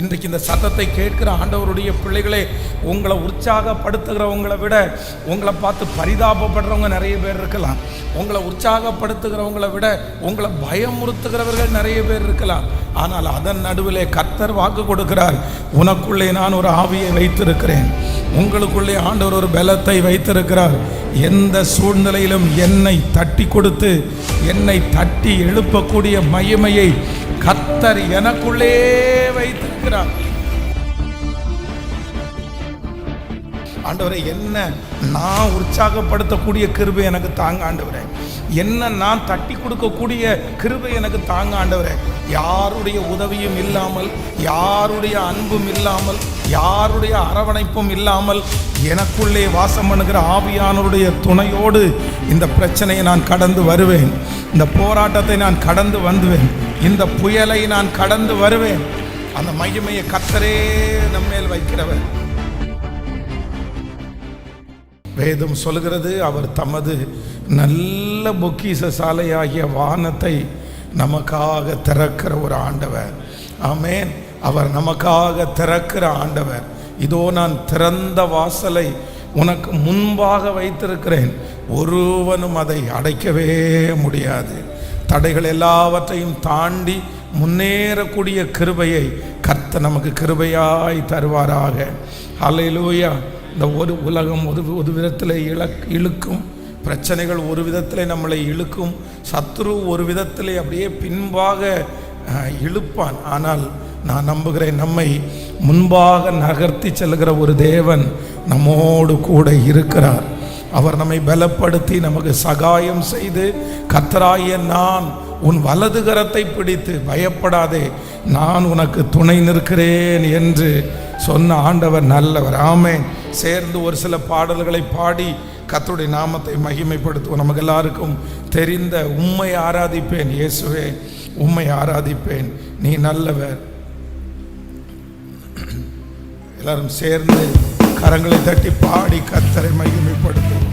இன்றைக்கு இந்த சத்தத்தை கேட்கிற ஆண்டவருடைய பிள்ளைகளே, உங்களை உற்சாகப்படுத்துகிறவங்களை விட உங்களை பார்த்து பரிதாபப்படுறவங்க நிறைய பேர் இருக்கலாம். உங்களை உற்சாகப்படுத்துகிறவங்களை விட உங்களை பயமுறுத்துகிறவர்கள் நிறைய பேர் இருக்கலாம். ஆனால் அதன் நடுவிலே கர்த்தர் வாக்கு கொடுக்கிறார், உனக்குள்ளே நான் ஒரு ஆவியை வைத்திருக்கிறேன், உங்களுக்குள்ளே ஆண்டவர் ஒரு பலத்தை வைத்திருக்கிறார். எந்த சூழ்நிலையிலும் என்னை தட்டி கொடுத்து என்னை தட்டி எழுப்பக்கூடிய மகிமையை கர்த்தர் எனக்குள்ளே வைத்திருக்கிறார். ஆண்டவரே, என்ன நான் உற்சாகப்படுத்தக்கூடிய கிருபை எனக்கு தாங்க ஆண்டவரே, என்ன நான் தட்டி கொடுக்கக்கூடிய கிருபை எனக்கு தாங்க ஆண்டவரே. யாருடைய உதவியும் இல்லாமல், யாருடைய அன்பும் இல்லாமல், யாருடைய அரவணைப்பும் இல்லாமல் எனக்குள்ளே வாசம் பண்ணுகிற ஆவியானவருடைய துணையோடு இந்த பிரச்சனையை நான் கடந்து வருவேன். இந்த போராட்டத்தை நான் கடந்து வந்துவேன். இந்த புயலை நான் கடந்து வருவேன். அந்த மகிமையை கர்த்தரே நம்மேல் வைக்கிறவர். வேதம் சொல்கிறது, அவர் தமது நல்ல பொக்கிஷ சாலையாகிய வானத்தை நமக்காக திறக்கிற ஒரு ஆண்டவர். ஆமென். அவர் நமக்காக திறக்கிற ஆண்டவர். இதோ நான் திறந்த வாசலை உனக்கு முன்பாக வைத்திருக்கிறேன், ஒருவனும் அதை அடைக்கவே முடியாது. தடைகள் எல்லாவற்றையும் தாண்டி முன்னேறக்கூடிய கிருபையை கர்த்தர் நமக்கு கிருபையாய் தருவாராக. ஹல்லேலூயா. இந்த ஒரு உலகம் ஒரு விதத்தில் இழுக்கும், பிரச்சனைகள் ஒரு விதத்தில் நம்மளை இழுக்கும், சத்ரு ஒரு விதத்தில் அப்படியே பின்பாக இழுப்பான். ஆனால் நான் நம்புகிறேன், நம்மை முன்பாக நகர்த்தி செல்கிற ஒரு தேவன் நம்மோடு கூட இருக்கிறார். அவர் நம்மை பலப்படுத்தி நமக்கு சகாயம் செய்து, கர்த்தராகிய நான் உன் வலது கரத்தை பிடித்து பயப்படாதே, நான் உனக்கு துணை நிற்கிறேன் என்று சொன்ன ஆண்டவர் நல்லவர். ஆமென். சேர்ந்து ஒரு சில பாடல்களை பாடி கர்த்தருடைய நாமத்தை மகிமைப்படுத்துவோம். நமக்கு எல்லாருக்கும் தெரிந்த உம்மை ஆராதிப்பேன் இயேசுவே, உம்மை ஆராதிப்பேன், நீ நல்லவர். எல்லாரும் சேர்ந்து கரங்களை தட்டி பாடி கர்த்தரை மகிமைப்படுத்துவோம்.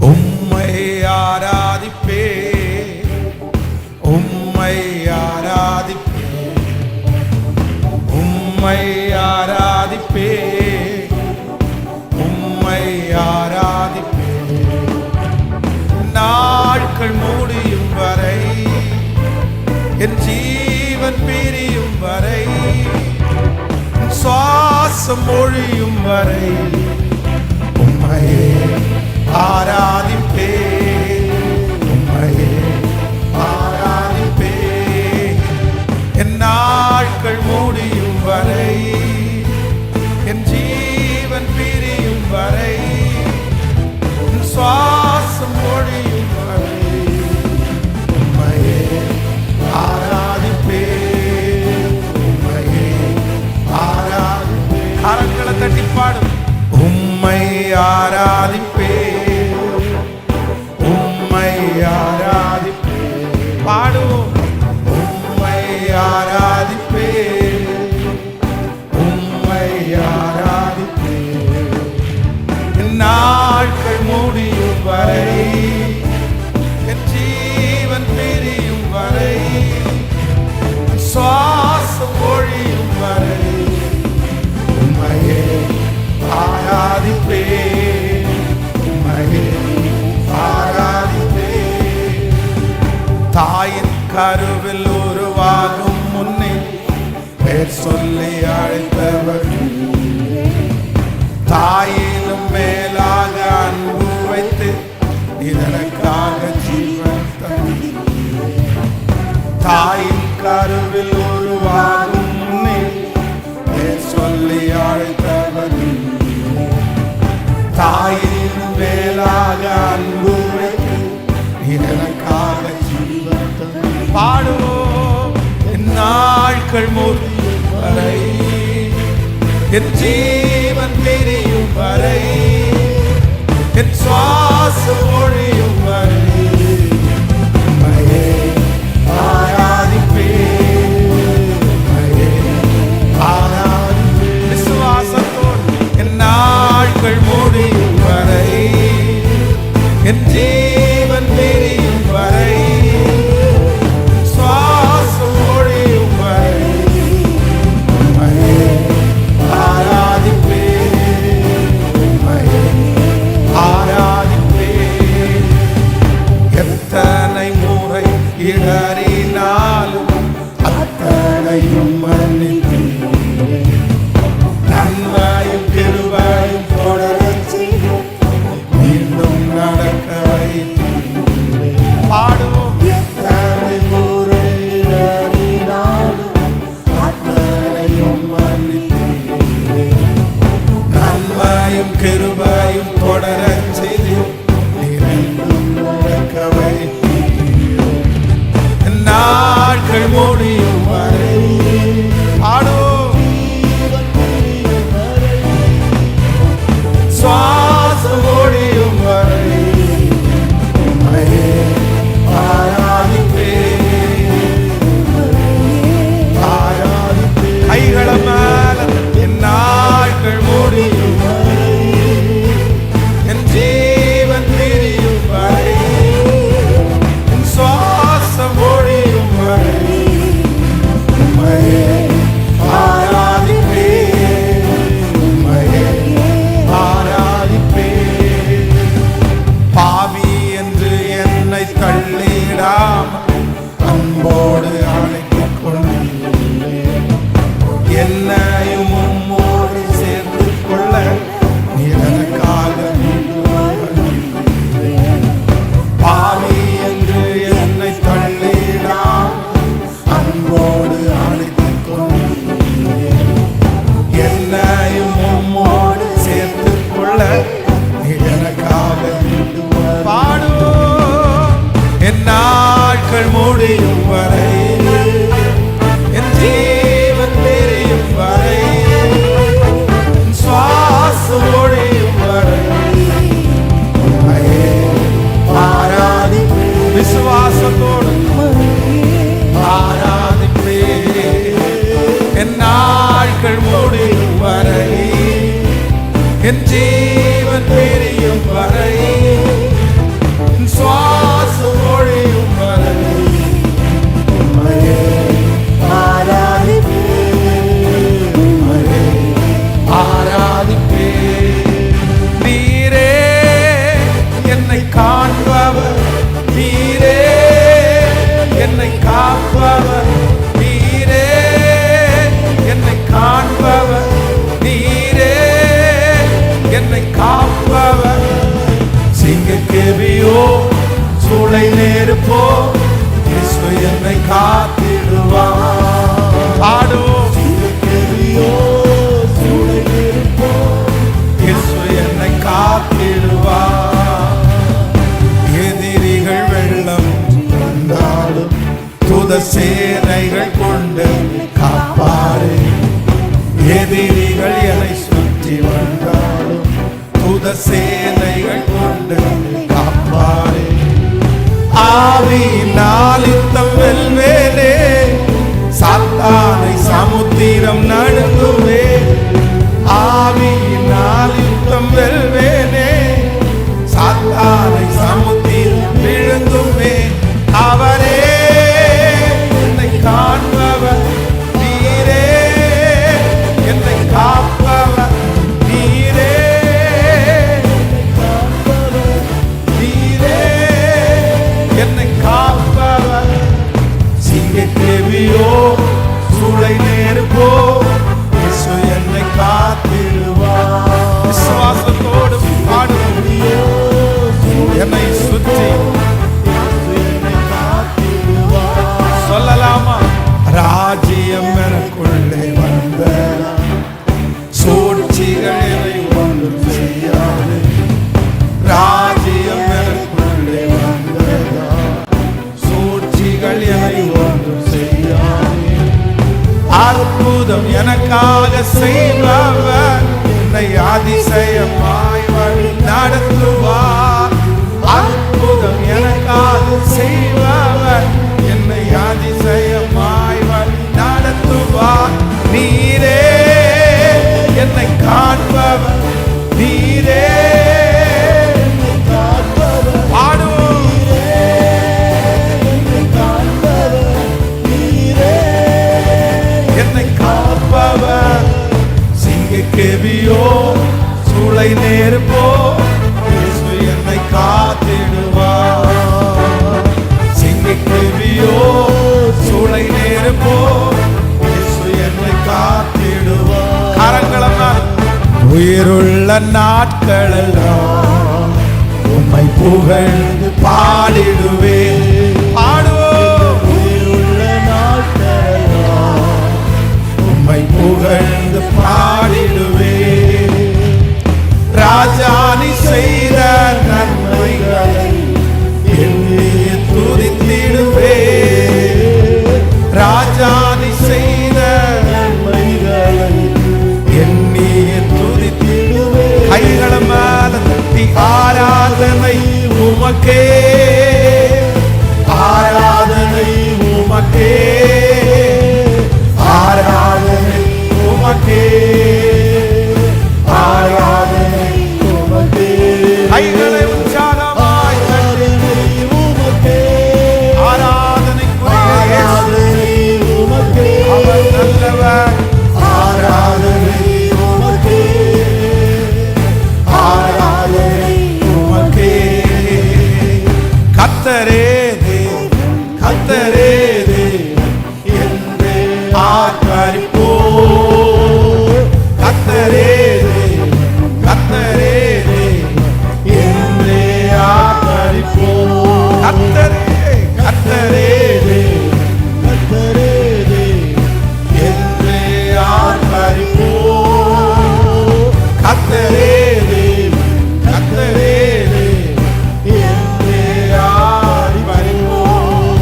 உம்மை ஆராதிப்பே, உம்மை ஆராதிப்பே, உம்மை ஆராதிப்பே, உம்மை ஆராதிப்பே. நாட்கள் முடியும் வரை, என் ஜீவன் பிரியும் வரை, சுவாசம் ஒழியும் வரை உம்மையே ஆராதிப்பே, உம்மையே ஆராதிப்பே. என் நாட்கள் முடியும் வரை, என் ஜீவன் பிரியும் வரை, சுவாசம் ஒழியும் வரை உம்மையே ஆராதிப்பே, உம்மையே ஆராதிப்பே. கரங்களை தட்டி பாடும். உம்மை ஆராதிப்பே, உம்மை ஆராதிப்பே. பாடுவோம். உம்மை ஆராதிப்பே, உம்மை ஆராதிப்பே. நாட்கள் முடியும் வரை, என் ஜீவன் பிரியும் வரை, சுவாசம் ஒழியும் வரை உம்மையே ஆராதிப்பே, உம்மையே ஆராதிப்பே. தாயின் கருவில் உருவாகும் முன்னே பேர் சொல்லி அழைத்தவர், தாயிலும் மேலாக அன்பு வைத்து இதற்காக ஜீவன் தந்தி. தாயின் கருவில் உருவாகும் முன்னே பேர் சொல்லி அழைத்தவர், தாயிலும் மேலாக அன்பு வைத்து இதற்காக ஜீவன் தந்தி. பாடுவோம். என் நாட்கள் முடியும் வரை, என் ஜீவன் பிரியும் வரை, என் சுவாசம் ஒழியும் வரை உம்மையே ஆராதிப்பே, உம்மையே ஆராதிப்பே. என் ஜீவன் பிரியும் வரை, சுவாசம் ஒழியும் வரை ஆராதிப்பே. நீரே என்னை காண்பவர், நீரே என்னை காப்பவர், நீரே என்னை காண்பவர், நீரே என்னை காப்பவர். சிங்கக்கேவியோ சூளை நெருப்போ இயேசு என்னை காத்திடுவார். பாடுவோம். சிங்கக்கேவியோ சூளை நெருப்போ இயேசு என்னை காத்திடுவார். எதிரிகள் வெள்ளம் வந்தாலும் தூத சேனைகள் கொண்டு காப்பாரே. எதிரிகள் என்னை சுற்றி வந்தாலும் தூத சேனைகள் கொண்டு காப்பாரே. ஆவியினால் யுத்தம் வெல்வேனே, சாத்தானை சமுத்திரம் நடுங்குவே. ஆவியினால் யுத்தம் வெல்வேனே, சாத்தானை சமுத்திரம் விழுங்குவே. அவரே என்னை காண்பவர், நீரே என்னை காப்பவர், நீரே நீரே என்னை காப்பவர். சிங்கக்கேவியோ சூளை நெருப்போ இயேசு என்னை காத்திடுவார். விசுவாசத்தோடு பாடுவதியோ என்னை சுற்றி சொல்லலாமா? ராஜ்யம் எனக்குள்ளே வந்த சூழ்ச்சிகள் என்னை ஒன்றும் செய்யாது. ராஜ்யம் எனக்குள்ளே வந்ததா, சூழ்ச்சிகள் என்னை ஒன்றும் செய்யாது. அற்புதம் எனக்காக செய்பவர் என்னை அதிசயமாய் வழி நடத்துவார். அற்புதம் எனக்காக செய்பவர் என்னை அதிசயமாய் வழி நடத்துவார். நீரே என்னை காண்பவர், நீரே என்னை காண்பவர், பாடுவோம். என்னை காண்பவர், நீரே என்னை காப்பவர். சிங்கக்கேவியோ சூளை நெருப்போ இயேசு என்னை காத்திடுவார். சிங்கக்கேவியோ சூளை நெருப்போ இயேசு என்னை காத்திடுவார். கரங்களெல்லாம். உயிருள்ள நாட்களெல்லாம் உம்மை புகழ்ந்து பாடிடுவேன். பாடுவோம். உயிருள்ள நாட்களெல்லாம் உம்மை புகழ்ந்து பாடிடுவேன். ராஜா நீ செய்த நன்மைகளை எண்ணி துதித்திடுவேன். ராஜா நீ செய்த நன்மைகளை எண்ணி துதித்திடுவேன். கைகளை மேல தட்டி ஆராதனை உமக்கே, ஆராதனை உமக்கே, ஆராதனை உமக்கே, ஆராதனை உமக்கே. கைகளை உற்சாகமாய் தட்டி உமக்கே, ஆராதனைக்குரிய உமக்கே. அவர் நல்லவர். ஆராதனை உமக்கே, ஆராதனை உமக்கே. கர்த்தரே தேவன், கர்த்தரே தேவன் என்றே ஆர்ப்பரிப்போம். கர்த்தரே தேவன், கர்த்தரே தேவன் என்றே ஆர்ப்பரிப்போம். கர்த்தரே, கர்த்தரே தேவன், கர்த்தரே தேவன் என்றே ஆர்ப்பரிப்போம். கர்த்தரே தேவன், கர்த்தரே தேவன் என்றே ஆர்ப்பரிப்போம்.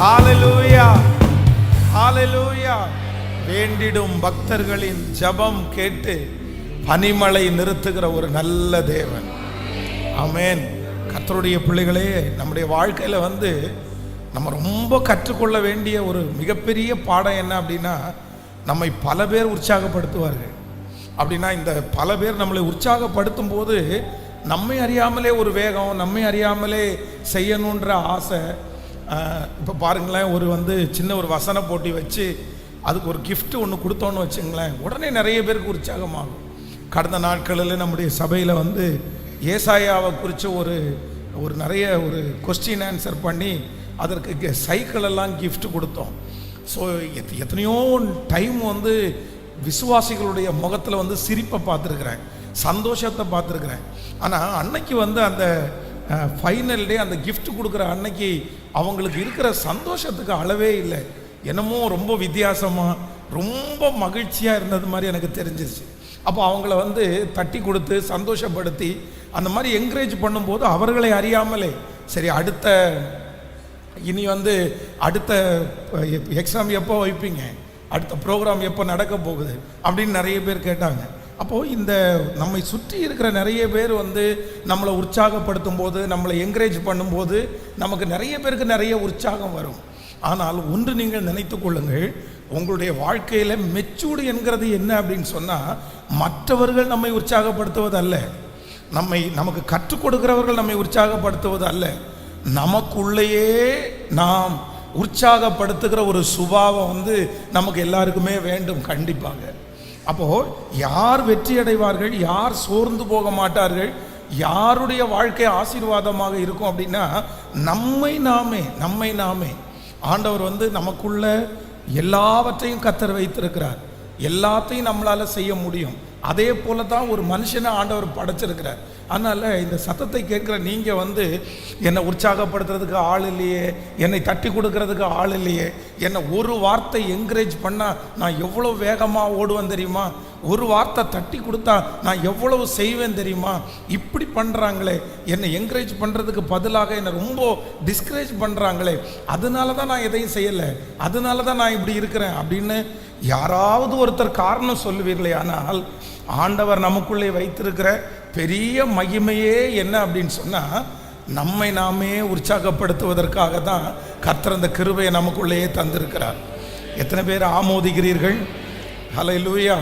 ஹல்லேலூயா, ஹல்லேலூயா. வேண்டிடும் பக்தர்களின் ஜெபம் கேட்டு பனிமழை நிறுத்துகிற ஒரு நல்ல தேவன். ஆமென். கர்த்தருடைய பிள்ளைகளே, நம்முடைய வாழ்க்கையில் நம்ம ரொம்ப கற்றுக்கொள்ள வேண்டிய ஒரு மிகப்பெரிய பாடம் என்ன அப்படின்னா, நம்மை பல பேர் உற்சாகப்படுத்துவார்கள். அப்படின்னா இந்த பல பேர் நம்மளை உற்சாகப்படுத்தும் போது நம்மை அறியாமலே ஒரு வேகம், நம்மை அறியாமலே செய்யணுன்ற ஆசை. இப்போ பாருங்களேன், ஒரு சின்ன ஒரு வசன போட்டி வச்சு அதுக்கு ஒரு gift ஒன்று கொடுத்தோன்னு வச்சுங்களேன், உடனே நிறைய பேருக்கு உற்சாகமாகும். கடந்த நாட்களில் நம்முடைய சபையில் ஏசாயாவை குறித்து ஒரு நிறைய ஒரு கொஸ்டின் ஆன்சர் பண்ணி அதற்கு சைக்கிள் எல்லாம் gift கொடுத்தோம். ஸோ எத்தனையோ டைம் விசுவாசிகளுடைய முகத்தில் சிரிப்பை பார்த்துருக்குறேன், சந்தோஷத்தை பார்த்துருக்குறேன். ஆனால் அன்னைக்கு அந்த ஃபைனல் டே அந்த gift கொடுக்குற அன்னைக்கு அவங்களுக்கு இருக்கிற சந்தோஷத்துக்கு அளவே இல்லை. என்னமோ ரொம்ப வித்தியாசமாக ரொம்ப மகிழ்ச்சியாக இருந்தது மாதிரி எனக்கு தெரிஞ்சிருச்சு. அப்போ அவங்கள தட்டி கொடுத்து சந்தோஷப்படுத்தி அந்த மாதிரி என்கரேஜ் பண்ணும்போது அவர்களை அறியாமலே சரி இனி அடுத்த எக்ஸாம் எப்போ வைப்பீங்க, அடுத்த ப்ரோக்ராம் எப்போ நடக்க போகுது அப்படின்னு நிறைய பேர் கேட்டாங்க. அப்போது நம்மை சுற்றி இருக்கிற நிறைய பேர் நம்மளை உற்சாகப்படுத்தும் போது, நம்மளை என்கரேஜ் பண்ணும்போது நமக்கு நிறைய பேருக்கு நிறைய உற்சாகம் வரும். ஆனால் ஒன்று நீங்கள் நினைத்து கொள்ளுங்கள், உங்களுடைய வாழ்க்கையில் மெச்சூர்டு என்கிறது என்ன அப்படின்னு சொன்னால், மற்றவர்கள் நம்மை உற்சாகப்படுத்துவது அல்ல, நமக்கு கற்றுக் கொடுக்கிறவர்கள் நம்மை உற்சாகப்படுத்துவது அல்ல, நமக்குள்ளேயே நாம் உற்சாகப்படுத்துகிற ஒரு சுபாவம் நமக்கு எல்லாருக்குமே வேண்டும் கண்டிப்பாக. அப்போது யார் வெற்றி அடைவார்கள், யார் சோர்ந்து போக மாட்டார்கள், யாருடைய வாழ்க்கை ஆசீர்வாதமாக இருக்கும் அப்படின்னா நம்மை நாமே ஆண்டவர் நமக்குள்ள எல்லாவற்றையும் கத்தர் வைத்திருக்கிறார். எல்லாத்தையும் நம்மளால் செய்ய முடியும். அதே போல தான் ஒரு மனுஷனை ஆண்டவர் படைச்சிருக்கிறார். அதனால் இந்த சத்தத்தை கேட்குற நீங்கள் என்னை உற்சாகப்படுத்துறதுக்கு ஆள் இல்லையே, என்னை தட்டி கொடுக்கறதுக்கு ஆள் இல்லையே, என்னை ஒரு வார்த்தை என்கரேஜ் பண்ணால் நான் எவ்வளோ வேகமாக ஓடுவேன் தெரியுமா, ஒரு வார்த்தை தட்டி கொடுத்தா நான் எவ்வளவு செய்வேன் தெரியுமா, இப்படி பண்ணுறாங்களே, என்னை என்கரேஜ் பண்ணுறதுக்கு பதிலாக என்னை ரொம்ப டிஸ்கரேஜ் பண்ணுறாங்களே, அதனால தான் நான் எதையும் செய்யலை, அதனால தான் நான் இப்படி இருக்கிறேன் அப்படின்னு யாராவது ஒருத்தர் காரணம் சொல்லுவீர்களே. ஆனால் ஆண்டவர் நமக்குள்ளே வைத்திருக்கிற பெரிய மகிமையே என்ன அப்படின்னு சொன்னால், நம்மை நாமே உற்சாகப்படுத்துவதற்காக தான் கர்த்தர் அந்த கிருபையை நமக்குள்ளேயே தந்திருக்கிறார். எத்தனை பேர் ஆமோதிக்கிறீர்கள்? ஹல்லேலூயா!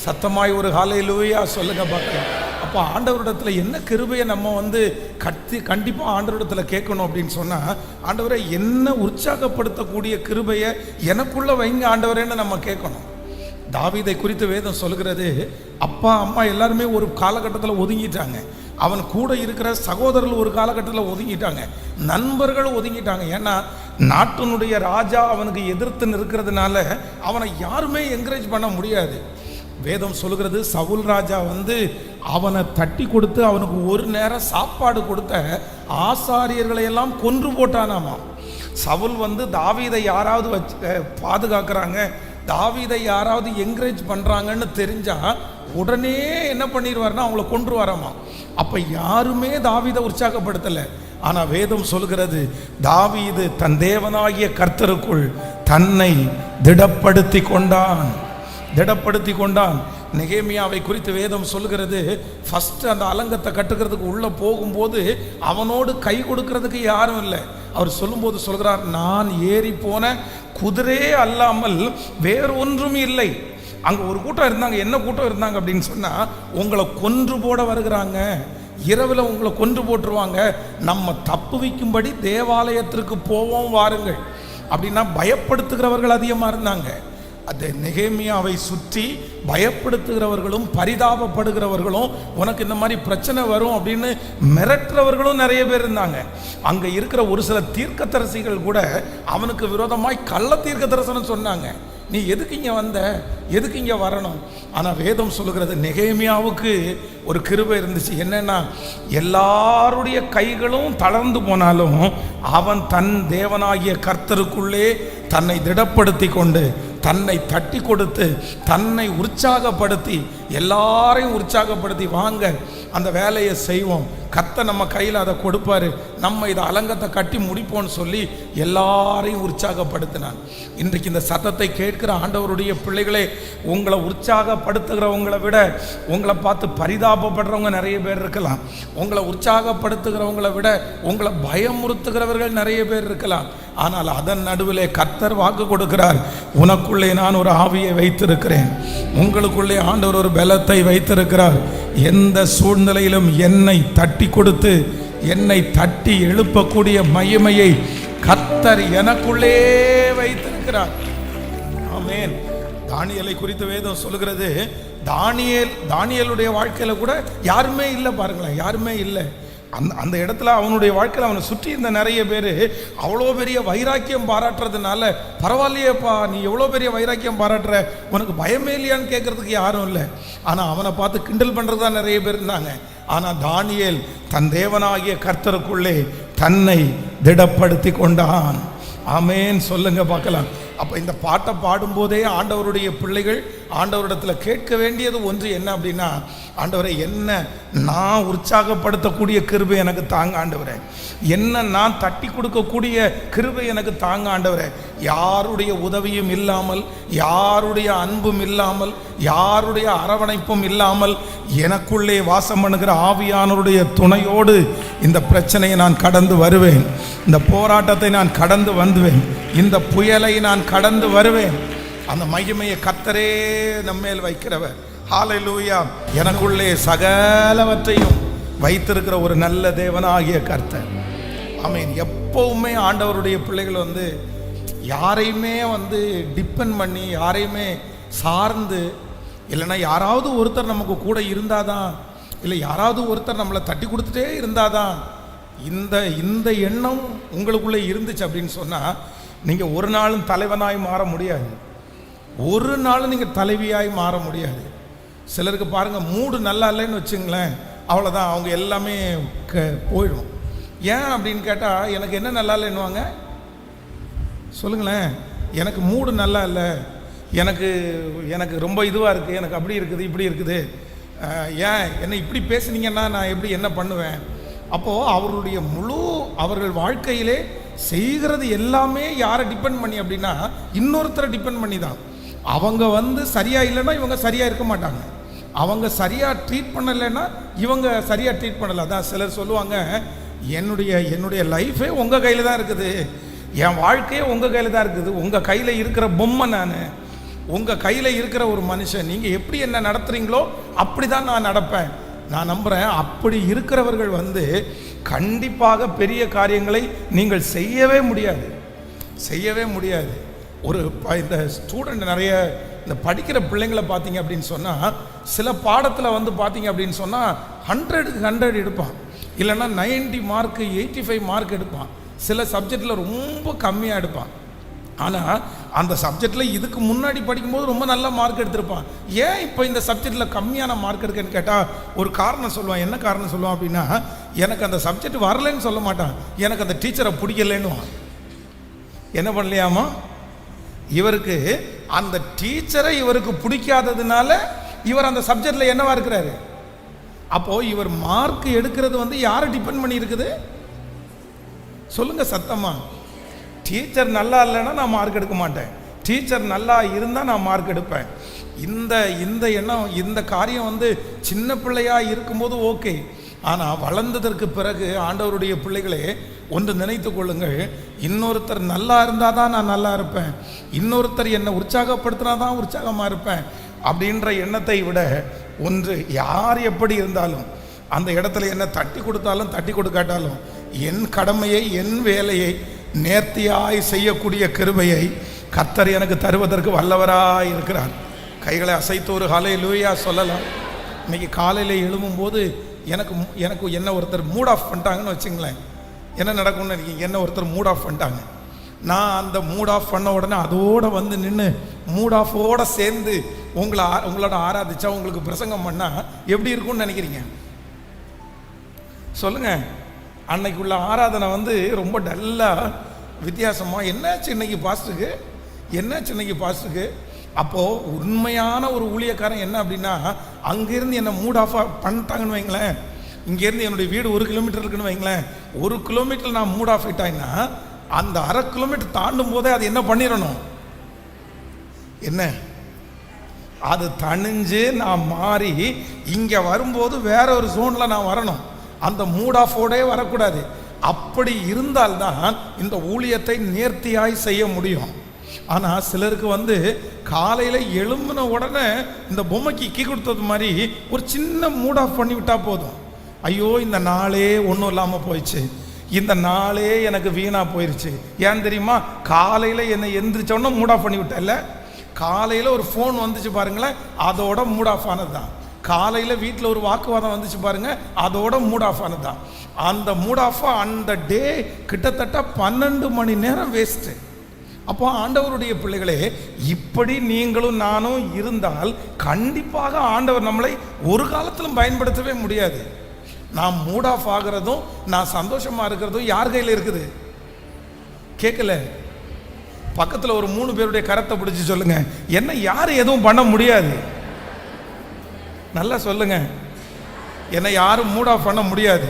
சத்தமாய் ஒரு ஹல்லேலூயா சொல்லுங்க பார்க்கலாம். அப்போ ஆண்டவரிடத்தில் என்ன கிருபையை நம்ம கண்டிப்பாக ஆண்டவரிடத்தில் கேட்கணும் அப்படின்னு சொன்னால், ஆண்டவரை என்ன உற்சாகப்படுத்தக்கூடிய கிருபையை எனக்குள்ளே வைங்க ஆண்டவரேன்னு நம்ம கேட்கணும். தாவீதை குறித்து வேதம் சொல்கிறது, அப்பா அம்மா எல்லாருமே ஒரு காலகட்டத்தில் ஒதுங்கிட்டாங்க, அவன் கூட இருக்கிற சகோதரர்கள் ஒரு காலகட்டத்தில் ஒதுங்கிட்டாங்க, நண்பர்கள் ஒதுங்கிட்டாங்க. ஏன்னா நாட்டினுடைய ராஜா அவனுக்கு எதிர்த்து நிற்கிறதுனால அவனை யாருமே என்கரேஜ் பண்ண முடியாது. வேதம் சொல்கிறது, சவுல் ராஜா அவனை தட்டி கொடுத்து அவனுக்கு ஒரு நேரம் சாப்பாடு கொடுத்த ஆசாரியர்களை எல்லாம் கொன்று போட்டானாமா. சவுல் தாவீதை யாராவது பாதுகாக்கிறாங்க, தாவீதை யாராவது என்கரேஜ் பண்ணுறாங்கன்னு தெரிஞ்சால் உடனே என்ன பண்ணிடுவார்னா அவங்கள கொன்று வராமா. அப்போ யாருமே தாவீதை உற்சாகப்படுத்தலை. ஆனால் வேதம் சொல்கிறது, தாவீது தன் தேவனாகிய கர்த்தருக்குள் தன்னை திடப்படுத்தி கொண்டான். நெகேமியாவை குறித்து வேதம் சொல்கிறது, ஃபஸ்ட்டு அந்த அலங்கத்தை கட்டுக்கிறதுக்கு உள்ளே போகும்போது அவனோடு கை கொடுக்கறதுக்கு யாரும் இல்லை. அவர் சொல்லும்போது சொல்கிறார், நான் ஏறி போன குதிரை அல்லாமல் வேறு ஒன்றும் இல்லை. அங்கே ஒரு கூட்டம் இருந்தாங்க. என்ன கூட்டம் இருந்தாங்க அப்படின்னு சொன்னால், உங்களை கொன்று போட வருகிறாங்க, இரவில் உங்களை கொன்று போட்டுருவாங்க, நம்ம தப்பு வைக்கும்படி தேவாலயத்திற்கு போவோம் வாருங்கள் அப்படின்னா பயப்படுத்துகிறவர்கள் அதிகமாக இருந்தாங்க. அது நெகேமியாவை சுற்றி பயப்படுத்துகிறவர்களும் பரிதாபப்படுகிறவர்களும், உனக்கு இந்த மாதிரி பிரச்சனை வரும் அப்படின்னு மிரட்டுறவர்களும் நிறைய பேர் இருந்தாங்க. அங்கே இருக்கிற ஒரு சில தீர்க்கதரிசிகள் கூட அவனுக்கு விரோதமாய் கள்ள தீர்க்க தரிசனம் சொன்னாங்க. நீ எதுக்கு இங்கே வந்த, எதுக்கு இங்கே வரணும்? ஆனால் வேதம் சொல்லுகிறது, நெகேமியாவுக்கு ஒரு கிருபை இருந்துச்சு. என்னன்னா, எல்லாருடைய கைகளும் தளர்ந்து போனாலும் அவன் தன் தேவனாகிய கர்த்தருக்குள்ளே தன்னை திடப்படுத்தி கொண்டு, தன்னை தட்டி கொடுத்து, தன்னை உற்சாகப்படுத்தி, எல்லாரையும் உற்சாகப்படுத்தி, வாங்க அந்த வேலையை செய்வோம். கர்த்தர் நம்ம கையில் அதை கொடுப்பாரு, நம்ம இதை அலங்கத்தை கட்டி முடிப்போம்னு சொல்லி எல்லாரையும் உற்சாகப்படுத்தினான். இன்றைக்கு இந்த சத்தத்தை கேட்கிற ஆண்டவருடைய பிள்ளைகளே, உங்களை உற்சாகப்படுத்துகிறவங்களை விட உங்களை பார்த்து பரிதாபப்படுறவங்க நிறைய பேர் இருக்கலாம். உங்களை உற்சாகப்படுத்துகிறவங்களை விட உங்களை பயமுறுத்துகிறவர்கள் நிறைய பேர் இருக்கலாம். ஆனால் அதன் நடுவிலே கர்த்தர் வாக்கு கொடுக்கிறார், உனக்குள்ளே நான் ஒரு ஆவியை வைத்திருக்கிறேன், உங்களுக்குள்ளே ஆண்டவர் ஒரு பலத்தை வைத்திருக்கிறார். எந்த சூழ்நிலையிலும் என்னை தட்டி கொடுத்து என்னை தட்டி எழுப்பக்கூடிய மகிமையை கர்த்தர் எனக்குள்ளே வைத்திருக்கிறார். ஆமென். தானியேலை குறித்து வேதம் சொல்லுகிறது, தானியேலுடைய வாழ்க்கையில கூட யாருமே இல்லை. பாருங்களேன், யாருமே இல்லை. அந்த இடத்துல அவனுடைய வாழ்க்கையில் அவனை சுற்றி இருந்த நிறைய பேர் அவ்வளோ பெரிய வைராக்கியம் பாராட்டுறதுனால, பரவாயில்லையேப்பா நீ எவ்வளோ பெரிய வைராக்கியம் பாராட்டுற, உனக்கு பயமே இல்லையான்னு கேட்கறதுக்கு யாரும் இல்லை. ஆனால் அவனை பார்த்து கிண்டல் பண்ணுறது தான் நிறைய பேர் இருந்தாங்க. ஆனால் தானியேல் தன் தேவனாகிய கர்த்தருக்குள்ளே தன்னை திடப்படுத்தி கொண்டான். ஆமேன், சொல்லுங்க பார்க்கலாம். அப்போ இந்த பாட்டை பாடும்போதே ஆண்டவருடைய பிள்ளைகள் ஆண்டவரிடத்தில் கேட்க வேண்டியது ஒன்று என்ன அப்படின்னா, ஆண்டவரை என்ன நான் உற்சாகப்படுத்தக்கூடிய கிருபை எனக்கு தாங்க ஆண்டவரே, என்ன நான் தட்டி கொடுக்கக்கூடிய கிருபை எனக்கு தாங்க ஆண்டவரே. யாருடைய உதவியும் இல்லாமல், யாருடைய அன்பும் இல்லாமல், யாருடைய அரவணைப்பும் இல்லாமல் எனக்குள்ளே வாசம் பண்ணுகிற ஆவியானவருடைய துணையோடு இந்த பிரச்சனையை நான் கடந்து வருவேன், இந்த போராட்டத்தை நான் கடந்து வந்துவேன், இந்த புயலை நான் கடந்து வருவேன். அந்த மகிமையை கர்த்தரே நம்மேல் வைக்கிறவர். ஹல்லேலூயா. எனக்குள்ளே சகலவற்றையும் வைத்திருக்கிற ஒரு நல்ல தேவனாகிய கர்த்தர். ஆமென். எப்பவுமே ஆண்டவருடைய பிள்ளைகள் யாரையுமே டிபெண்ட் பண்ணி, யாரையுமே சார்ந்து இல்லைன்னா, யாராவது ஒருத்தர் நமக்கு கூட இருந்தாதான், இல்லை யாராவது ஒருத்தர் நம்மளை தட்டி கொடுத்துட்டே இருந்தாதான், இந்த எண்ணம் உங்களுக்குள்ளே இருந்துச்சு அப்படின்னு சொன்னால் நீங்கள் ஒரு நாளும் தலைவனாய் மாற முடியாது, ஒரு நாளும் நீங்கள் தலைவியாய் மாற முடியாது. சிலருக்கு பாருங்கள், மூடு நல்லா இல்லைன்னு வச்சுங்களேன், அவ்வளோதான், அவங்க எல்லாமே போயிடும். ஏன் அப்படின்னு கேட்டால், எனக்கு என்ன நல்லா இல்லைன்னுவாங்க சொல்லுங்களேன். எனக்கு மூடு நல்லா இல்லை, எனக்கு ரொம்ப இதுவாக இருக்குது, எனக்கு அப்படி இருக்குது இப்படி இருக்குது, ஏன் என்ன இப்படி பேசுனீங்கன்னா நான் எப்படி என்ன பண்ணுவேன். அப்போது அவர்கள் வாழ்க்கையிலே செய்கிறது எல்லாமே யாரை டிபெண்ட் பண்ணி அப்படின்னா, இன்னொருத்தரை டிபெண்ட் பண்ணி தான். அவங்க சரியாக இல்லைன்னா இவங்க சரியாக இருக்க மாட்டாங்க, அவங்க சரியாக ட்ரீட் பண்ணலைன்னா இவங்க சரியாக ட்ரீட் பண்ணலை. அதான் சிலர் சொல்லுவாங்க, என்னுடைய லைஃபே உங்கள் கையில் தான் இருக்குது, என் வாழ்க்கையே உங்கள் கையில் தான் இருக்குது, உங்கள் கையில் இருக்கிற பொம்மை நான், உங்கள் கையில் இருக்கிற ஒரு மனுஷன், நீங்கள் எப்படி என்ன நடத்துகிறீங்களோ அப்படி தான் நான் நடப்பேன். நான் நம்புகிறேன், அப்படி இருக்கிறவர்கள் கண்டிப்பாக பெரிய காரியங்களை நீங்கள் செய்யவே முடியாது. இந்த ஸ்டூடெண்ட் நிறைய இந்த படிக்கிற பிள்ளைங்களை பார்த்தீங்க அப்படின்னு சொன்னால், சில பாடத்தில் பார்த்தீங்க அப்படின்னு சொன்னால் 100க்கு 100 எடுப்பான், இல்லைன்னா 90 மார்க்கு 85 மார்க் எடுப்பான். சில சப்ஜெக்டில் ரொம்ப கம்மியாக எடுப்பான். ஆனால் அந்த சப்ஜெக்டில் இதுக்கு முன்னாடி படிக்கும்போது ரொம்ப நல்ல மார்க் எடுத்திருப்பான். ஏன் இப்போ இந்த சப்ஜெக்டில் கம்மியான மார்க் எடுக்குன்னு கேட்டால் ஒரு காரணம் சொல்லுவான். என்ன காரணம் சொல்லுவான் அப்படின்னா, எனக்கு அந்த சப்ஜெக்ட் வரலைன்னு சொல்ல மாட்டான், எனக்கு அந்த டீச்சரை பிடிக்கலைன்னுவான். என்ன பண்ணலையாமா, இவருக்கு அந்த டீச்சரை இவருக்கு பிடிக்காததுனால இவர் அந்த சப்ஜெக்டில் என்னவா இருக்கிறாரு. அப்போது இவர் மார்க் எடுக்கிறது யாரை டிபெண்ட் பண்ணி இருக்குது சொல்லுங்கள் சத்தமா. டீச்சர் நல்லா இல்லைன்னா நான் மார்க் எடுக்க மாட்டேன், டீச்சர் நல்லா இருந்தால் நான் மார்க் எடுப்பேன். இந்த எண்ணம், இந்த காரியம் சின்ன பிள்ளையாக இருக்கும்போது ஓகே. ஆனால் வளர்ந்ததற்கு பிறகு ஆண்டவருடைய பிள்ளைகளே ஒன்று நினைத்து கொள்ளுங்கள், இன்னொருத்தர் நல்லா இருந்தால் தான் நான் நல்லா இருப்பேன், இன்னொருத்தர் என்னை உற்சாகப்படுத்தினா தான் உற்சாகமாக இருப்பேன் அப்படின்ற எண்ணத்தை விட, ஒன்று யார் எப்படி இருந்தாலும் அந்த இடத்துல என்ன தட்டி கொடுத்தாலும் தட்டி கொடுக்காட்டாலும் என் கடமையை, என் வேலையை நேர்த்தியாய் செய்யக்கூடிய கிருபையை கர்த்தர் எனக்கு தருவதற்கு வல்லவராய் இருக்கிறார். கைகளை அசைத்து ஒரு ஹல்லேலூயா சொல்லலாம். இன்னைக்கு காலையில் எழும்பும்போது எனக்கு என்ன ஒருத்தர் மூட் ஆஃப் பண்ணிட்டாங்கன்னு வச்சுங்களேன், என்ன நடக்கும்னு நினைக்கிங்க. என்ன ஒருத்தர் மூட் ஆஃப் பண்ணிட்டாங்க, நான் அந்த மூட் ஆஃப் பண்ண உடனே அதோடு நின்று மூட் ஆஃபோட சேர்ந்து உங்களோட ஆராதிச்சா, உங்களுக்கு பிரசங்கம் பண்ணால் எப்படி இருக்கும்னு நினைக்கிறீங்க சொல்லுங்கள். அன்னைக்குள்ள ஆராதனை ரொம்ப டல்லாக வித்தியாசமாக, என்னாச்சு இன்னைக்கு பாஸ்டருக்கு. அப்போது உண்மையான ஒரு ஊழியக்காரன் என்ன அப்படின்னா, அங்கேருந்து என்னை மூட் ஆஃப் பண்ணிட்டாங்கன்னு வைங்களேன், இங்கேருந்து என்னுடைய வீடு 1 கிலோமீட்டர் இருக்குன்னு வைங்களேன், 1 கிலோமீட்டர் நான் மூட் ஆஃப் ஆகிட்டாங்கன்னா அந்த 1/2 கிலோமீட்டர் தாண்டும் போதே அது என்ன பண்ணிடணும், என்ன அது தணிஞ்சு நான் மாறி இங்கே வரும்போது வேற ஒரு ஜோனில் நான் வரணும். அந்த மூட் ஆஃபோடே வரக்கூடாது. அப்படி இருந்தால்தான் இந்த ஊழியத்தை நேர்த்தியாய் செய்ய முடியும். ஆனால் சிலருக்கு காலையில் எழும்பின உடனே இந்த பொம்மைக்கு கீ கொடுத்தது மாதிரி ஒரு சின்ன மூட் ஆஃப் பண்ணி விட்டா போதும். ஐயோ இந்த நாளே ஒன்றும் இல்லாமல் போயிடுச்சு, இந்த நாளே எனக்கு வீணாக போயிடுச்சு. ஏன் தெரியுமா? காலையில் என்னை எந்திரிச்சோன்னா மூட் ஆஃப் பண்ணி விட்டேன்ல. காலையில் ஒரு ஃபோன் வந்துச்சு பாருங்களேன், அதோட மூட் ஆஃப் ஆனது தான். காலையில் வீட்டில் ஒரு வாக்குவாதம் வந்துச்சு பாருங்க, அதோட மூட் ஆஃப் ஆனது தான். அந்த மூட் ஆஃப் அந்த டே கிட்டத்தட்ட 12 மணி நேரம் வேஸ்ட்டு. அப்போ ஆண்டவருடைய பிள்ளைகளே, இப்படி நீங்களும் நானும் இருந்தால் கண்டிப்பாக ஆண்டவர் நம்மளை ஒரு காலத்திலும் பயன்படுத்தவே முடியாது. நான் மூட் ஆஃப் ஆகிறதும் நான் சந்தோஷமாக இருக்கிறதும் யார் கையில் இருக்குது? கேட்கல. பக்கத்தில் ஒரு 3 பேருடைய கரத்தை பிடிச்சி சொல்லுங்க, என்ன யாரும் எதுவும் பண்ண முடியாது. நல்லா சொல்லுங்க, என்னை யாரும் மூட் ஆஃப் பண்ண முடியாது,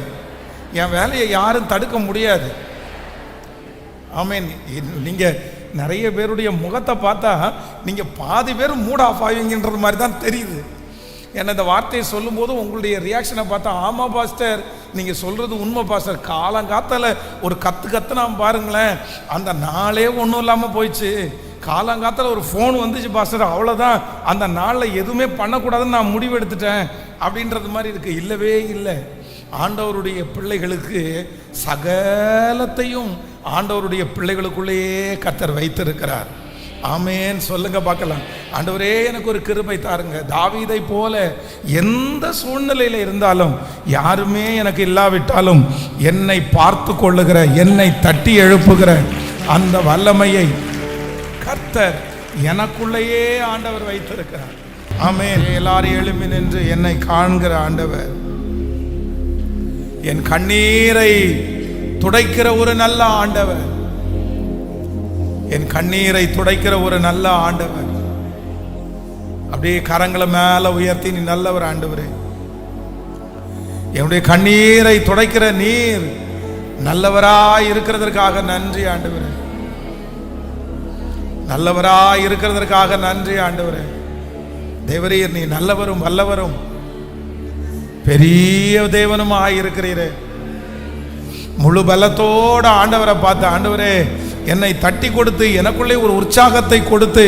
என் வேலையை யாரும் தடுக்க முடியாது. ஆமேன். நீங்கள் நிறைய பேருடைய முகத்தை பார்த்தா நீங்கள் பாதி பேர் மூட் ஆஃப் ஆவீங்கன்றது மாதிரி தான் தெரியுது. என்ன இந்த வார்த்தையை சொல்லும்போது உங்களுடைய ரியாக்ஷனை பார்த்தா, ஆமாம் பாஸ்டர் நீங்கள் சொல்கிறது உண்மை பாஸ்டர், காலங்காத்தால் ஒரு கத்துனா பாருங்களேன், அந்த நாளே ஒன்றும் இல்லாமல் போயிடுச்சு. காலங்காத்தால் ஒரு ஃபோன் வந்துச்சு பாஸ்டர், அவ்வளோதான், அந்த நாளில் எதுவுமே பண்ணக்கூடாதுன்னு நான் முடிவு எடுத்துட்டேன் அப்படின்றது மாதிரி இருக்குது. இல்லவே இல்லை. ஆண்டவருடைய பிள்ளைகளுக்கு சகலத்தையும் ஆண்டவருடைய பிள்ளைகளுக்குள்ளேயே கர்த்தர் வைத்திருக்கிறார். ஆமேன் சொல்லுங்க பார்க்கலாம். ஆண்டவரே எனக்கு ஒரு கிருபை தாருங்க. தாவீதை போல எந்த சூழ்நிலையில் இருந்தாலும், யாருமே எனக்கு இல்லாவிட்டாலும் என்னை பார்த்து கொள்ளுகிற, என்னை தட்டி எழுப்புகிற அந்த வல்லமையை கர்த்தர் எனக்குள்ளேயே ஆண்டவர் வைத்திருக்கிறார். ஆமேன். எல்லாரும் எழும்பி நின்று என்னை காண்கிற ஆண்டவர், என் கண்ணீரை துடைக்கிற ஒரு நல்ல ஆண்டவர், என் கண்ணீரை துடைக்கிற ஒரு நல்ல ஆண்டவர். அப்படியே கரங்களை மேல உயர்த்தி, நீ நல்லவர் ஆண்டவரே, என்னுடைய கண்ணீரை துடைக்கிற நீர் நல்லவராய் இருக்கிறதற்காக நன்றி ஆண்டவரே, நல்லவராய் இருக்கிறதற்காக நன்றி ஆண்டவரே. தேவரீர் நீ நல்லவரும் வல்லவரும் பெரிய தேவனுமாய் இருக்கிறீரே. முழு பலத்தோட ஆண்டவரை பார்த்து, ஆண்டவரே என்னை தட்டி கொடுத்து எனக்குள்ளே ஒரு உற்சாகத்தை கொடுத்து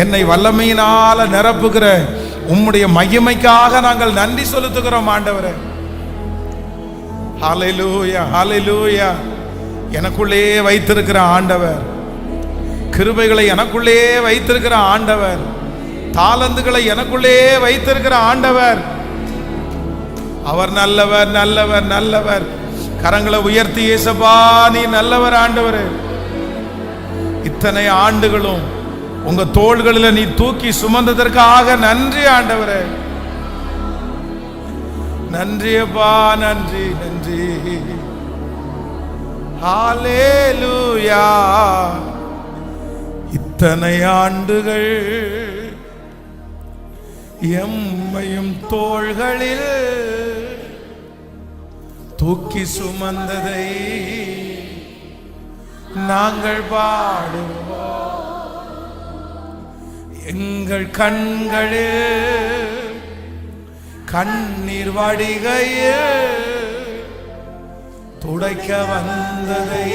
என்னை வல்லமையினால நிரப்புகிற உம்முடைய மகிமைக்காக நாங்கள் நன்றி செலுத்துகிறோம் ஆண்டவரே. ஹல்லேலூயா, ஹல்லேலூயா. எனக்குள்ளே வைத்திருக்கிற ஆண்டவர், கிருபைகளை எனக்குள்ளே வைத்திருக்கிற ஆண்டவர், தாளந்துகளை எனக்குள்ளே வைத்திருக்கிற ஆண்டவர், அவர் நல்லவர், நல்லவர், நல்லவர். கரங்களை உயர்த்தி, இயேசுப்பா நீ நல்லவர் ஆண்டவர். இத்தனை ஆண்டுகளும் உங்க தோள்களில் நீ தூக்கி சுமந்ததற்காக நன்றி ஆண்டவரே. நன்றியப்பா, நன்றி, நன்றி. ஹல்லேலூயா. இத்தனை ஆண்டுகள் எம்மையும் தோள்களில் தூக்கி சுமந்ததை நாங்கள் பாடுவோம். எங்கள் கண்களில் கண்ணீர் வடிகையில் துடைக்க வந்ததை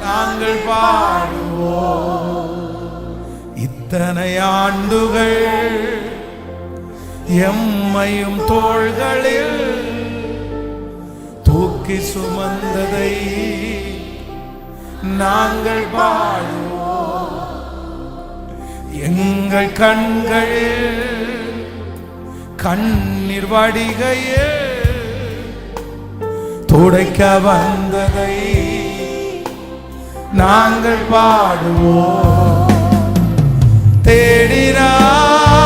நாங்கள் பாடுவோம். இத்தனை ஆண்டுகள் எம்மையும் தோள்களில் தூக்கி சுமந்ததை நாங்கள் பாடுவோம். எங்கள் கண்களில் கண்ணீர் வடிகையில் துடைக்க வந்ததை நாங்கள் பாடுவோம். தேடினார்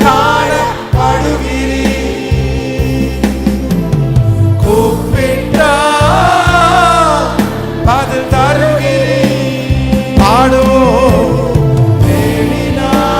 காணப்படுகிறீர், கூப்பிட்டார் பதில் தருகிறீர். பாடுவோம். தேடினார்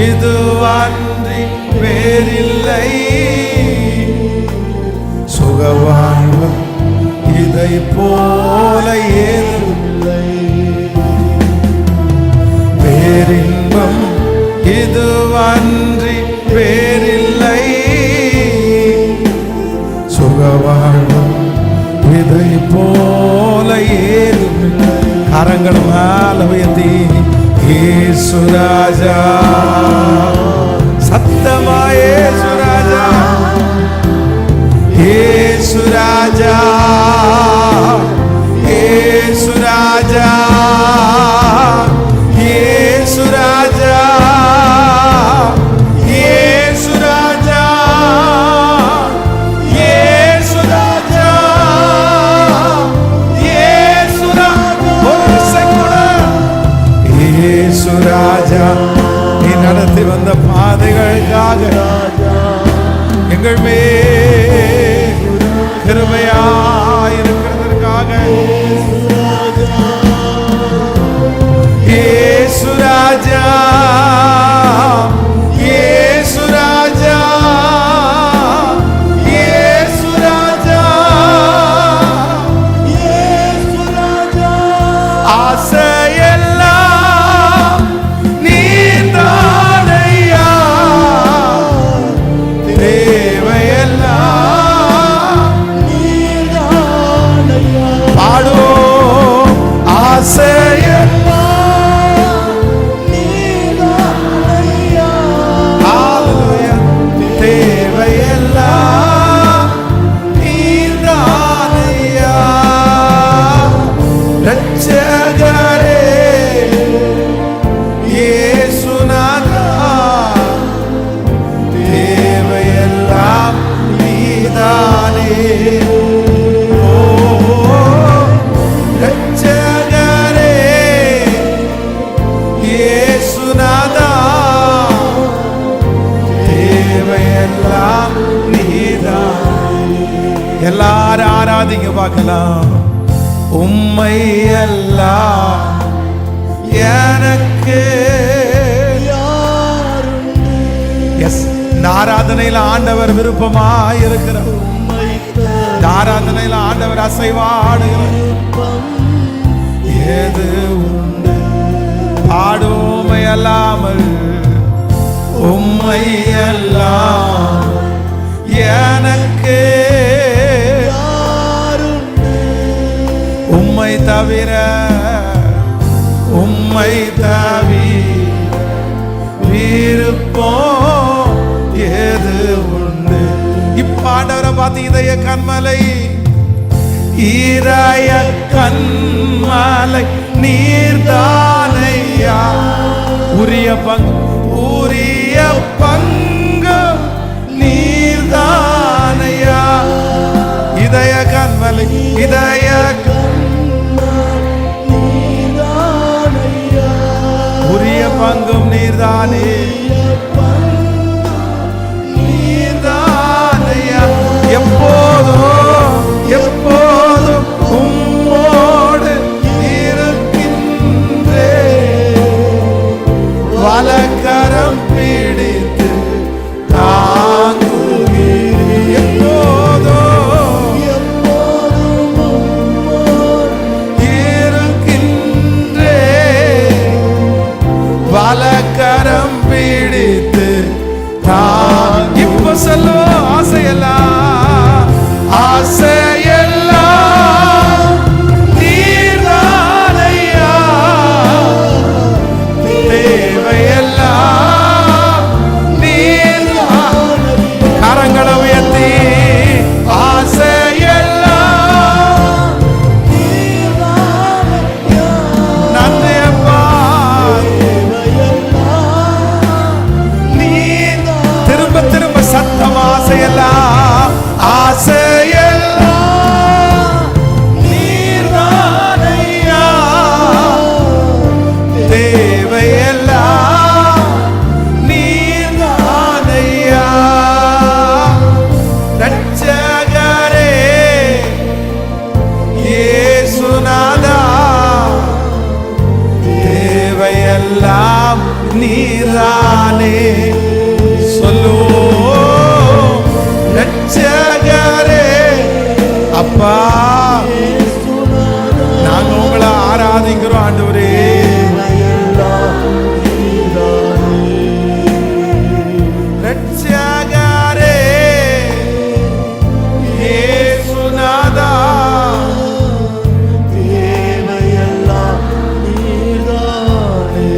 இதுவன்றி வேறில்லை. சுகவாழ்வு இதை போல ஏதுமில்லை. பேரின்பம் இதுவன்றி வேறில்லை. சுகவாழ்வு இதை போல ஏதுமில்லை. கரங்கள் மேல உயர்த்தி இயேசு ராஜா, சத்தமா இயேசு ராஜா, இயேசு ராஜா, இயேசு ராஜா, இயேசு ராஜா, இயேசு ராஜா, இயேசு ராஜா, இயேசு ராஜா. இயேசு ராஜா, நீ நடத்தி வந்த பாதைகளுக்காக, எங்கள் மேல் கிருபையாயிருக்கிறதற்காக, இயேசு ராஜா, இயேசு ராஜா, இயேசு ராஜா, இயேசு ராஜா. ஆசையெல்லாம் நீதானையா, தேவையெல்லாம் நீதானையா. பாடுவோம். ஆசையெல்லாம் நீதானையா, ஹல்லேலூயா. தேவையெல்லாம் நீதானையா. ரட்சகரே இயேசுநாதா, தேவையெல்லாம் நீதானே. ஓ ரட்சகரே இயேசுநாதா, தேவையெல்லாம் நீதானே. எல்லாரும் ஆராதிங்க பார்க்கலாம். உம்மை எல்லாம் எனக்கு எஸ். இந்த ஆராதனையில் ஆண்டவர் விருப்பமாய் இருக்கிறார். இந்த ஆராதனையில் ஆண்டவர் அசைவாடுகிறார். ஏது உண்டு பாடுமை அல்லாமல், உம்மை எல்லாம் எனக்கு உம்மை தவிர, உம்மை தவிர விருப்பம் ஏது உண்டு. இப்ப ஆண்டவரை பார்த்து இதய கண்மலை, ஈராய கண்மலை நீர்தானையா. உரிய பங்கு, உரிய பங்கு நீர்தானையா. இதய கண்மலை, இதய உரிய பங்கும் நீர்தானே, நீர்தானையா. எப்போதும் எப்போதும் உம்மோடு இருக்கின்றே. வலக்க ரட்சகரே. அப்பா, நாங்க உங்களை ஆராதிக்கிறோம் ஆண்டவரே. ரட்சகரே இயேசுநாதா, தேவையெல்லாம் நீர்தானே.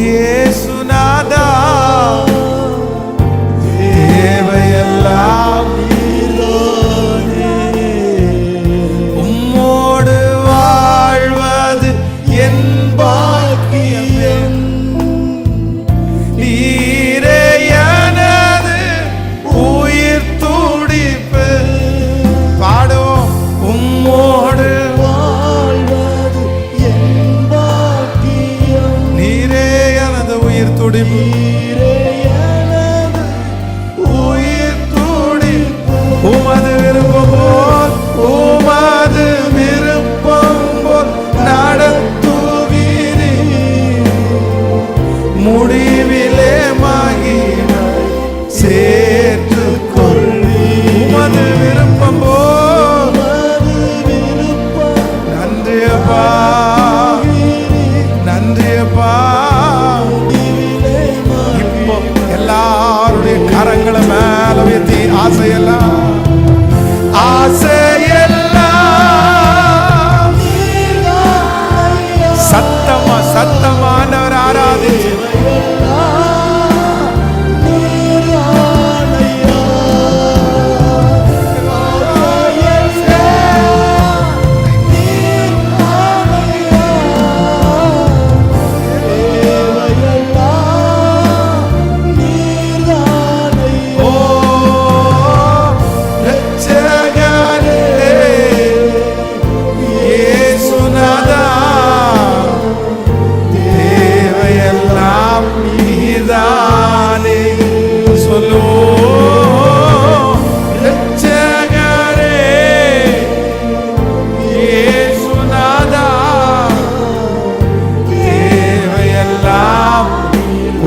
இயேசுநாதா, தேவையெல்லாம் நீர்தானே. உம்மோடு வாழ்வது என் பாக்கியம், நீரே எனது உயிர் துடிப்பு. பாடுவோம். உம்மோடு வாழ்வது என் பாக்கியம், நீரே எனது உயிர் துடிப்பு, நீரே எனது உயிர் துடிப்பு. உமது விருப்பம் போல், உமது விருப்பம் போல் நடத்துவீரே, முடிவிலே மகிமை சேர்த்துக் கொள்வீர். உமது விருப்பம் போல், நன்றியப்பா, நன்றியப்பா. இப்போ எல்லாருடைய கரங்களை மேல உயர்த்தி ஆசையெல்லாம், ஆசையெல்லாம் சத்தமா சத்தமானவர் ஆராதிச்சு.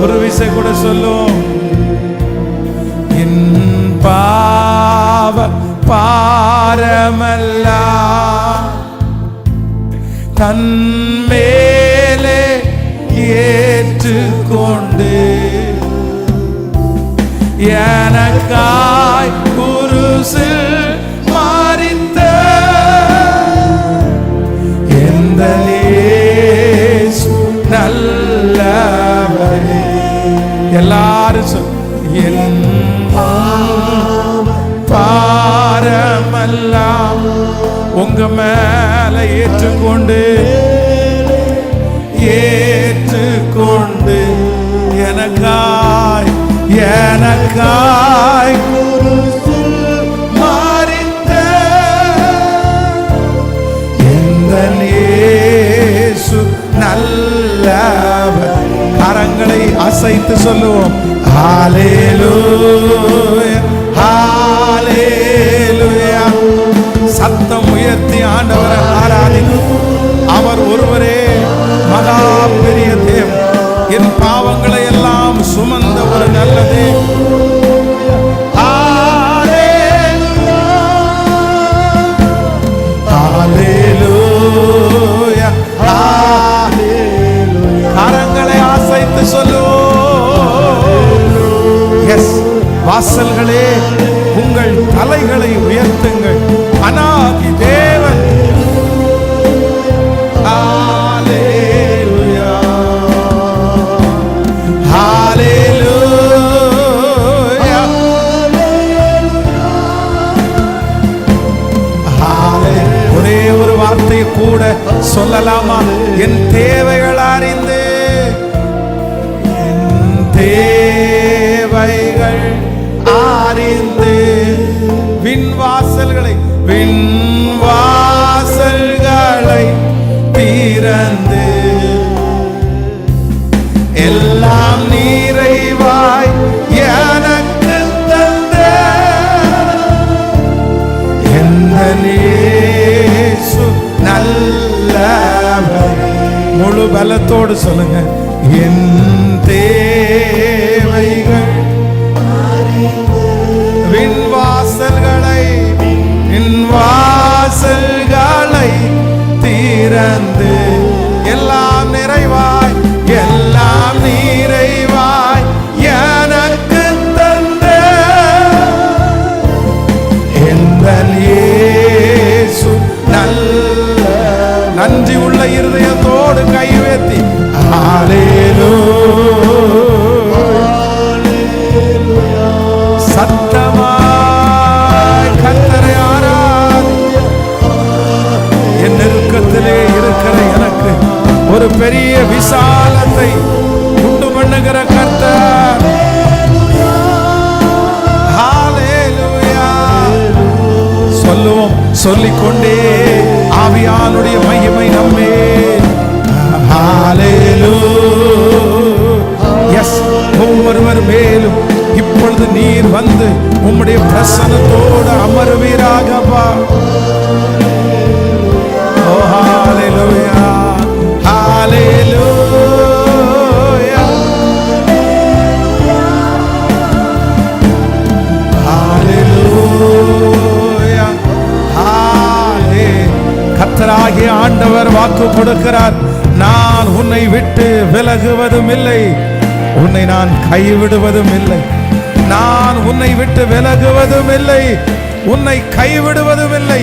ஒரு விசை கூட சொல்லும். என் பாவ பாரமெல்லாம் தன்மேலே ஏற்றுக்கொண்டு எனக்காய் குருசில் மரித்த எந்த இயேசு நல்லவரே. எல்லாரும் சொல். என் பாரமெல்லாம் உங்க மேல ஏற்றுக்கொண்டு எனக்காய் எனக்காய் குருசில் மரித்த எந்த இயேசு நல்லவர். கரங்களை அசைத்து சொல்லுவோம். ஹல்லேலூயா, ஹல்லேலூயா. சத்தம் உயர்த்தி ஆண்டவரை ஆராதிக்கும். அவர் ஒருவரே மகா பெரிய தேவன். என் பாவங்களை எல்லாம் சுமந்த ஒரு நல்ல தேவன். ஹல்லேலூயா, ஹல்லேலூயா. கரங்களை அசைத்து சொல்லுவோம். எஸ், வாசல்களே உங்கள் தலைகளை உயர்த்துங்கள். அநாதி தேவன். ஹல்லேலூயா, ஹல்லேலூயா, ஹல்லேலூயா. ஒரே ஒரு வார்த்தையை கூட சொல்லலாமா? என் தேவைகள் அறிந்து, என் தேவைகள் அறிந்து விண்வாசல்களை திறந்து எல்லாம் நிறைவாய் எனக்கு தந்த எந்த இயேசு நல்லவர். முழு பலத்தோடு சொல்லுங்க. என் தேவைகள் விண்வாசல்களை திறந்து எல்லாம் நிறைவாய் எனக்கு தந்த எந்தன் இயேசு நல்ல. நன்றி உள்ள இருதயத்தோடு கை உயர்த்தி ஹல்லேலூயா சத்தமாய் கர்த்தரை ஆராதி. என் நெருக்கத்திலே இருக்கிற எனக்கு ஒரு பெரிய விசாலத்தை உண்டு பண்ணுகிற கர்த்தர். ஹல்லேலூயா சொல்லுவோம், சொல்லிக்கொண்டே ஆவியானுடைய மகிமை நம்மே. ஹல்லேலூயா எஸ் ஒவ்வொருவர் மேலும் இப்பொழுது நீர் வந்து உம்முடைய பிரசன்னத்தோடு அமருவீராகப்பா. ஓ ஹல்லேலூயா ஹல்லேலூயா ஹல்லேலூயா ஹல்லே. கர்த்தராகிய ஆண்டவர் வாக்கு கொடுக்கிறார், நான் உன்னை விட்டு விலகுவதும் இல்லை, உன்னை நான் கைவிடுவதும் இல்லை. நான் உன்னை விட்டு விலகுவதும் இல்லை, உன்னை கைவிடுவதும் இல்லை.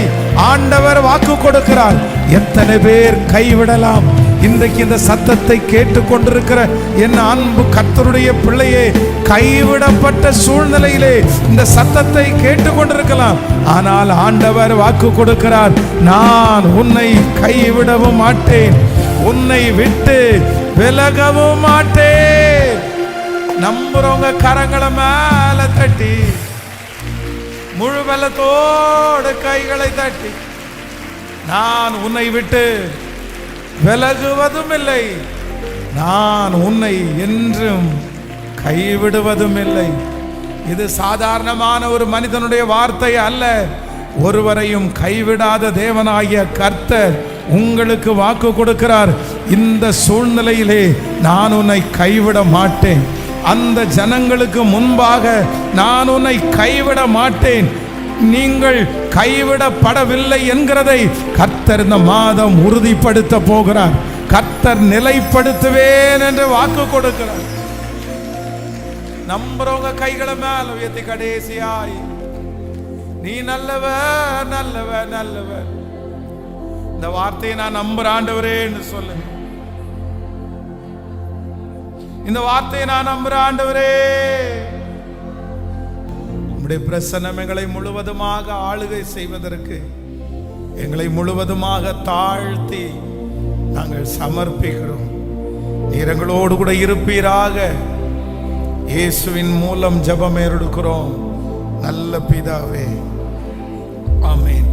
ஆண்டவர் வாக்கு கொடுக்கிறார். எத்தனை பேர் கைவிடலாம்? இன்றைக்கு இந்த சத்தத்தை கேட்டுக்கொண்டிருக்கிற என் அன்பு கர்த்தருடைய பிள்ளையே, கைவிடப்பட்ட சூழ்நிலையிலே இந்த சத்தத்தை கேட்டுக்கொண்டிருக்கலாம். ஆனால் ஆண்டவர் வாக்கு கொடுக்கிறார், நான் உன்னை கைவிடவும் மாட்டேன், உன்னை விட்டு விலகவும் மாட்டேன். நம்புறவங்க கரங்களை மேல தட்டி முழு பலத்தோடு கைகளை தட்டி, நான் உன்னை விட்டு விலகுவதும் இல்லை, நான் உன்னை என்றும் கைவிடுவதும் இல்லை. இது சாதாரணமான ஒரு மனிதனுடைய வார்த்தை அல்ல. ஒருவரையும் கைவிடாத தேவனாகிய கர்த்தர் உங்களுக்கு வாக்கு கொடுக்கிறார். இந்த சூழ்நிலையிலே நான் உன்னை கைவிட மாட்டேன், அந்த ஜனங்களுக்கு முன்பாக நான் உன்னை கைவிட மாட்டேன், நீங்கள் கைவிடப்படவில்லை என்கிறதை கர்த்தர் இந்த மாதம் உறுதிப்படுத்த போகிறார். கர்த்தர் நிலைப்படுத்துவேன் என்று வாக்கு கொடுக்கிறார். நம்புறவங்க கைகளை மேல உயர்த்தி கடைசியாய், நீ நல்லவர் நல்லவர் நல்லவர், இந்த வார்த்தையை நான் நம்புற ஆண்டவரே என்று சொல்லுங்க. இந்த வார்த்தையை நான் நம்புற ஆண்டவரே, உம்முடைய பிரசன்னம் எங்களை முழுவதுமாக ஆளுகை செய்வதற்கு எங்களை முழுவதுமாக தாழ்த்தி நாங்கள் சமர்ப்பிக்கிறோம். நீர் எங்களோடு கூட இருப்பீராக. இயேசுவின் மூலம் ஜெபம் ஏறெடுக்கிறோம் நல்ல பிதாவே, ஆமென்.